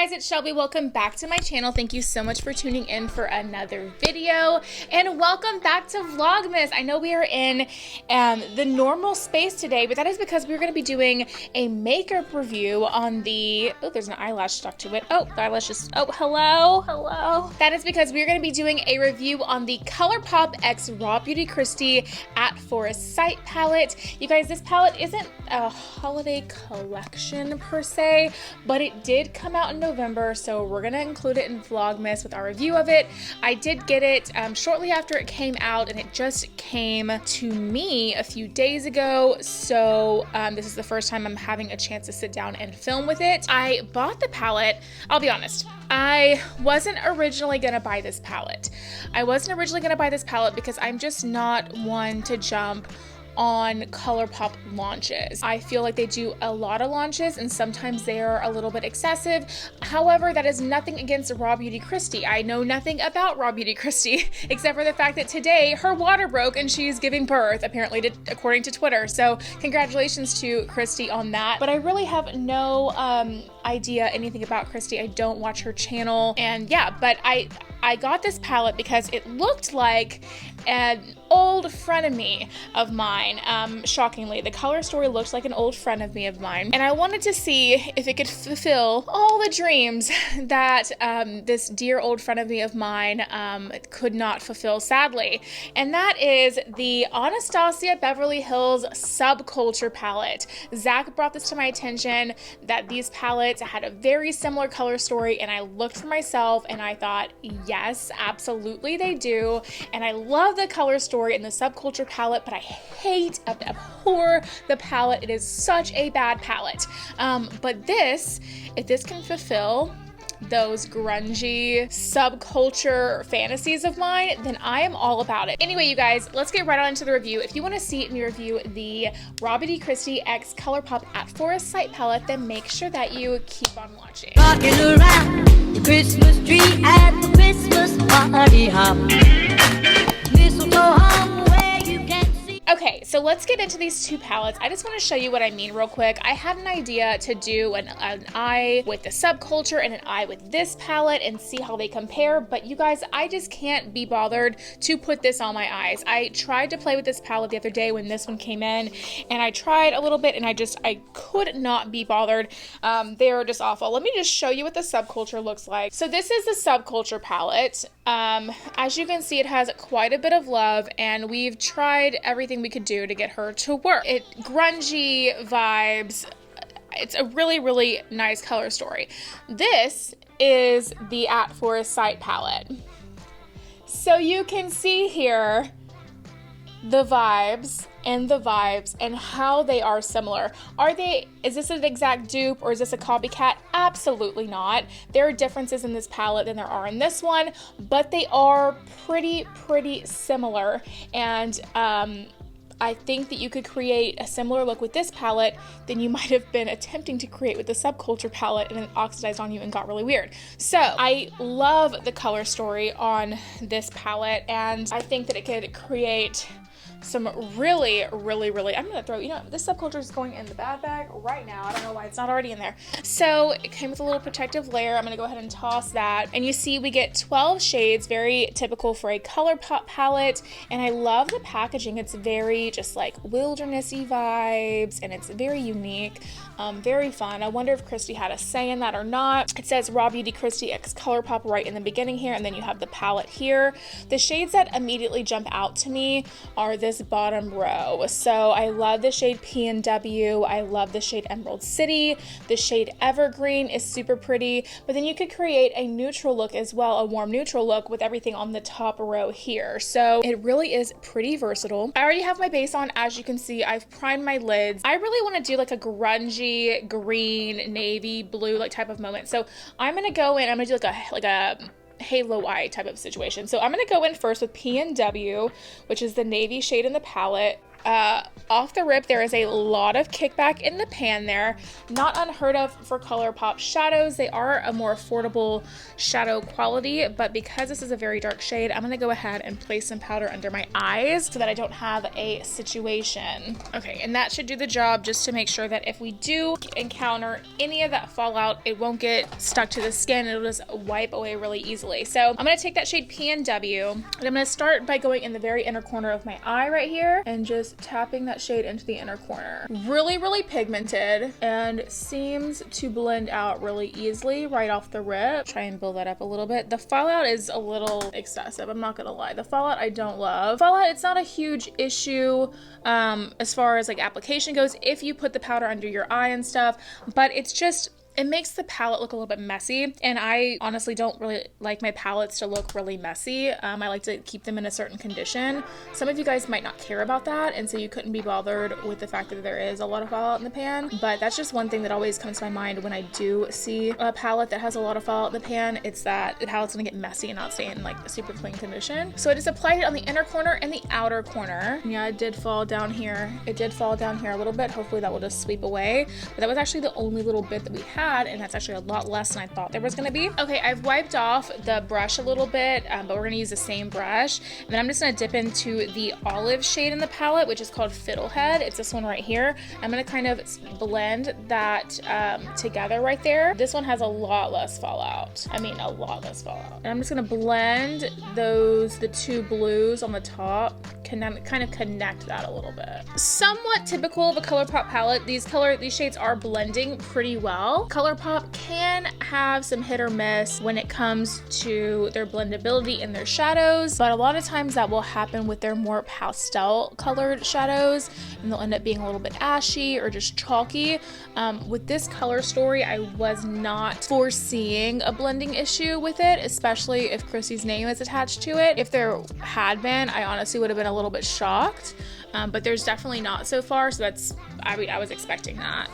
guys, it's Shelby. Welcome back to my channel. Thank you so much for tuning in for another video, and welcome back to Vlogmas. I know we are in the normal space today, but that is because we're going to be doing a makeup review on the, oh, there's an eyelash stuck to it. Oh, the eyelash just, oh, hello. That is because we're going to be doing a review on the ColourPop X Raw Beauty Kristi at Forest Sight palette. You guys, this palette isn't a holiday collection per se, but it did come out in November, so we're gonna include it in Vlogmas with our review of it. I did get it shortly after it came out, and it just came to me a few days ago, so this is the first time I'm having a chance to sit down and film with it. I bought the palette, I'll be honest, I wasn't originally gonna buy this palette. Because I'm just not one to jump on ColourPop launches. I feel like they do a lot of launches and sometimes they are a little bit excessive. However, that is nothing against Raw Beauty Kristi. I know nothing about Raw Beauty Kristi except for the fact that today her water broke and she's giving birth, apparently, according to Twitter. So congratulations to Kristi on that. But I really have no idea anything about Kristi. I don't watch her channel, and yeah, but I got this palette because it looked like an old frenemy of mine. Shockingly, the color story looked like an old friend of mine, and I wanted to see if it could fulfill all the dreams that this dear old friend of mine could not fulfill, sadly. And that is the Anastasia Beverly Hills Subculture palette. Zach brought this to my attention that these palettes had a very similar color story, and I looked for myself and I thought, yes, absolutely they do. And I love the color story in the Subculture palette, but I abhor the palette. It is such a bad palette. But this, if this can fulfill those grungy subculture fantasies of mine, then I am all about it. Anyway, you guys, let's get right on into the review. If you want to see me review the Raw Beauty Kristi X ColourPop at Forest Sight palette, then make sure that you keep on watching. Rocking around the Christmas tree at the Christmas party hop. Mistletoe hung where you can see. Okay, so let's get into these two palettes. I just want to show you what I mean real quick. I had an idea to do an eye with the Subculture and an eye with this palette and see how they compare, but you guys, I just can't be bothered to put this on my eyes. I tried to play with this palette the other day when this one came in, and I tried a little bit and I could not be bothered. They're just awful. Let me just show you what the Subculture looks like. So this is the Subculture palette. As you can see, it has quite a bit of love, and we've tried everything we could do to get her to work. It grungy vibes. It's a really nice color story. This is the At Forest Sight palette. So you can see here the vibes and how they are similar. Is this an exact dupe or is this a copycat? Absolutely not. There are differences in this palette than there are in this one, but they are pretty similar, and I think that you could create a similar look with this palette than you might have been attempting to create with the Subculture palette, and it oxidized on you and got really weird. So I love the color story on this palette, and I think that it could create some really, I'm gonna throw, this Subculture is going in the bad bag right now. I don't know why it's not already in there. So it came with a little protective layer. I'm gonna go ahead and toss that. And you see we get 12 shades, very typical for a ColourPop palette. And I love the packaging. It's very just like wildernessy vibes, and it's very unique, very fun. I wonder if Kristi had a say in that or not. It says Raw Beauty Kristi X ColourPop right in the beginning here, and then you have the palette here. The shades that immediately jump out to me are this bottom row. So I love the shade P&W. I love the shade Emerald City. The shade Evergreen is super pretty, but then you could create a neutral look as well, a warm neutral look with everything on the top row here. So it really is pretty versatile. I already have my base on. As you can see, I've primed my lids. I really want to do like a grungy green, navy blue like type of moment. So I'm going to go in, I'm going to do like a halo eye type of situation. So I'm going to go in first with P&W, which is the navy shade in the palette. Off the rip, there is a lot of kickback in the pan there. Not unheard of for ColourPop shadows. They are a more affordable shadow quality, but because this is a very dark shade, I'm gonna go ahead and place some powder under my eyes so that I don't have a situation. Okay, and that should do the job, just to make sure that if we do encounter any of that fallout, it won't get stuck to the skin. It'll just wipe away really easily. So I'm gonna take that shade PNW, and I'm gonna start by going in the very inner corner of my eye right here and just tapping that shade into the inner corner. Really, really pigmented and seems to blend out really easily right off the rip. Try and build that up a little bit. The fallout is a little excessive, I'm not gonna lie. The fallout I don't love. Fallout, it's not a huge issue as far as like application goes if you put the powder under your eye and stuff, but it's just, it makes the palette look a little bit messy, and I honestly don't really like my palettes to look really messy. I like to keep them in a certain condition. Some of you guys might not care about that, and so you couldn't be bothered with the fact that there is a lot of fallout in the pan, but that's just one thing that always comes to my mind when I do see a palette that has a lot of fallout in the pan. It's that the palette's gonna get messy and not stay in like a super clean condition. So I just applied it on the inner corner and the outer corner. Yeah, it did fall down here. It did fall down here a little bit. Hopefully that will just sweep away, but that was actually the only little bit that we had, and that's actually a lot less than I thought there was gonna be. Okay, I've wiped off the brush a little bit, but we're gonna use the same brush, and then I'm just gonna dip into the olive shade in the palette, which is called Fiddlehead. It's this one right here. I'm gonna kind of blend that together right there. This one has a lot less fallout. I mean, a lot less fallout. And I'm just gonna blend the two blues on the top, kind of connect that a little bit. Somewhat typical of a ColourPop palette. These shades are blending pretty well. ColourPop can have some hit or miss when it comes to their blendability in their shadows, but a lot of times that will happen with their more pastel colored shadows, and they'll end up being a little bit ashy or just chalky. With this color story, I was not foreseeing a blending issue with it, especially if Kristi's name is attached to it. If there had been, I honestly would have been a little bit shocked. But there's definitely not so far, so that's, I was expecting that.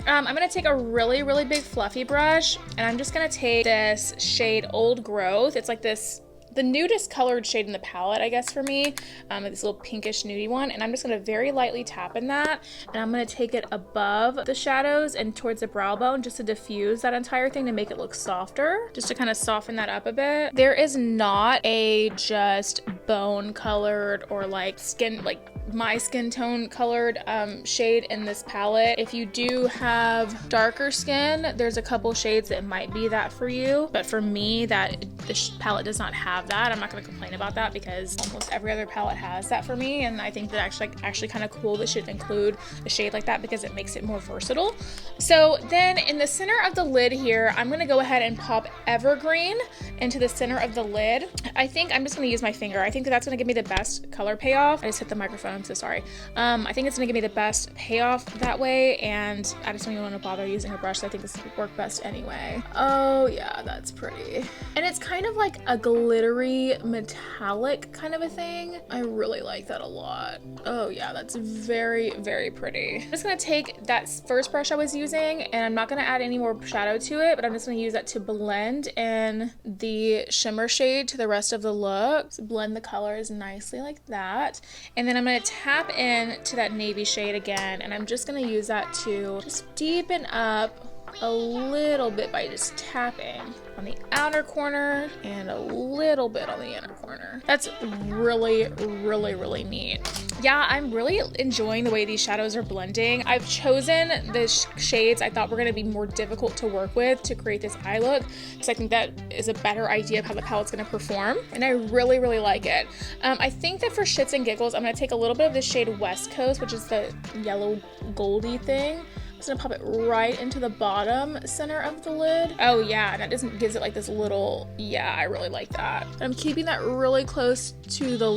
I'm gonna take a really, really big fluffy brush, and I'm just gonna take this shade Old Growth. It's like this, the nudist colored shade in the palette, I guess, for me. This little pinkish nudie one, and I'm just gonna very lightly tap in that, and I'm gonna take it above the shadows and towards the brow bone just to diffuse that entire thing to make it look softer, just to kind of soften that up a bit. There is not a just bone colored or like skin, like my skin tone colored shade in this palette. If you do have darker skin, there's a couple shades that might be that for you, but for me, this palette does not have that. I'm not going to complain about that because almost every other palette has that for me, and I think that actually kind of cool that should include a shade like that because it makes it more versatile. So then in the center of the lid here, I'm going to go ahead and pop Evergreen into the center of the lid. I think I'm just going to use my finger. I think that's going to give me the best color payoff. I just hit the microphone, I'm so sorry. I think it's gonna give me the best payoff that way, and I just don't even want to bother using a brush, so I think this would work best anyway. Oh yeah, that's pretty. And it's kind of like a glittery metallic kind of a thing. I really like that a lot. Oh yeah, that's very, very pretty. I'm just gonna take that first brush I was using, and I'm not gonna add any more shadow to it, but I'm just gonna use that to blend in the shimmer shade to the rest of the look. So blend the colors nicely like that, and then I'm gonna tap in to that navy shade again, and I'm just gonna use that to just deepen up a little bit by just tapping on the outer corner and a little bit on the inner corner. That's really, really, really neat. Yeah, I'm really enjoying the way these shadows are blending. I've chosen the shades I thought were gonna be more difficult to work with to create this eye look, because I think that is a better idea of how the palette's gonna perform, and I really, really like it. I think that for shits and giggles, I'm gonna take a little bit of the shade West Coast, which is the yellow goldy thing. I'm just gonna pop it right into the bottom center of the lid. Oh yeah, and that gives it like this little, yeah, I really like that. I'm keeping that really close to the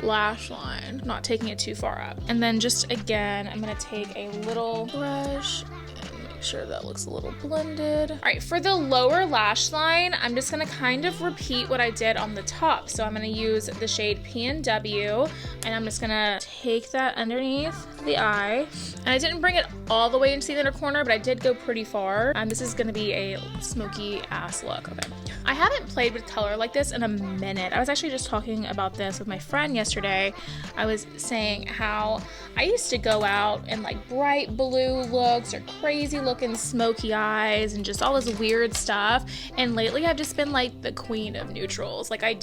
lash line, not taking it too far up. And then just again, I'm gonna take a little brush and make sure that looks a little blended. All right, for the lower lash line, I'm just gonna kind of repeat what I did on the top. So I'm gonna use the shade PNW, and I'm just gonna take that underneath of the eye. And I didn't bring it all the way into the inner corner, but I did go pretty far. This is gonna be a smoky ass look. Okay. I haven't played with color like this in a minute. I was actually just talking about this with my friend yesterday. I was saying how I used to go out in like bright blue looks or crazy looking smoky eyes and just all this weird stuff. And lately I've just been like the queen of neutrals. Like I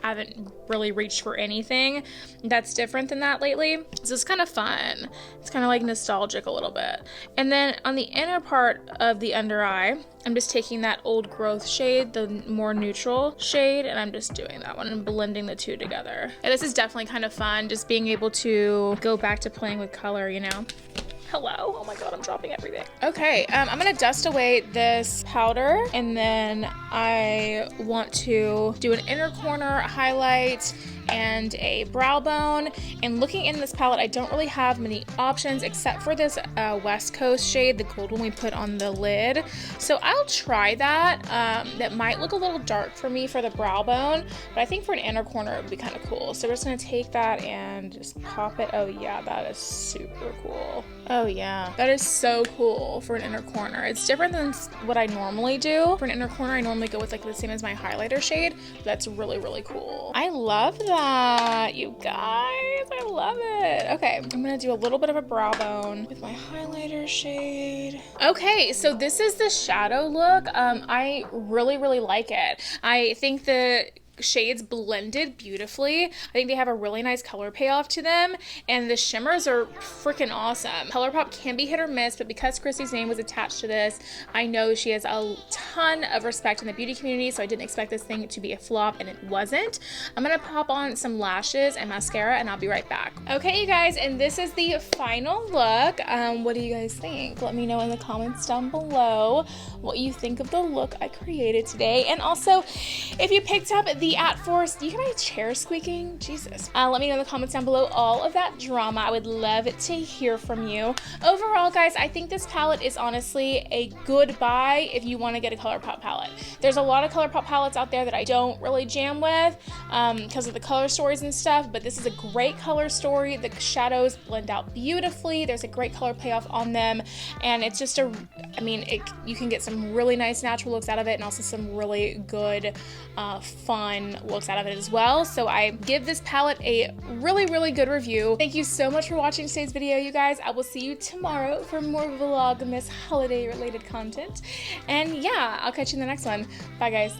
haven't really reached for anything that's different than that lately. So it's kind of fun. It's kind of like nostalgic a little bit. And then on the inner part of the under eye, I'm just taking that old growth shade, the more neutral shade, and I'm just doing that one and blending the two together. And this is definitely kind of fun, just being able to go back to playing with color, you know? Hello. Oh my god, I'm dropping everything. Okay, I'm gonna dust away this powder, and then I want to do an inner corner highlight and a brow bone. And looking in this palette, I don't really have many options except for this West Coast shade, the gold one we put on the lid. So I'll try that. That might look a little dark for me for the brow bone, but I think for an inner corner it would be kind of cool. So we're just gonna take that and just pop it. Oh yeah, that is super cool. Oh yeah, that is so cool for an inner corner. It's different than what I normally do. For an inner corner, I normally go with like the same as my highlighter shade. But that's really, really cool. I love that, you guys. I love it. Okay, I'm gonna do a little bit of a brow bone with my highlighter shade. Okay, so this is the shadow look. I really, really like it. I think the shades blended beautifully. I think they have a really nice color payoff to them, and the shimmers are freaking awesome. ColourPop can be hit or miss, but because Kristi's name was attached to this, I know she has a ton of respect in the beauty community, so I didn't expect this thing to be a flop, and it wasn't. I'm gonna pop on some lashes and mascara, and I'll be right back. Okay, you guys, and this is the final look. What do you guys think? Let me know in the comments down below what you think of the look I created today, and also if you picked up the @Force, do you hear my chair squeaking? Jesus. Let me know in the comments down below all of that drama. I would love to hear from you. Overall, guys, I think this palette is honestly a good buy if you want to get a ColourPop palette. There's a lot of ColourPop palettes out there that I don't really jam with because of the color stories and stuff, but this is a great color story. The shadows blend out beautifully. There's a great color payoff on them, and it's just you can get some really nice natural looks out of it, and also some really good, fun looks out of it as well. So I give this palette a really, really good review. Thank you so much for watching today's video, you guys. I will see you tomorrow for more Vlogmas holiday related content. And yeah, I'll catch you in the next one. Bye, guys.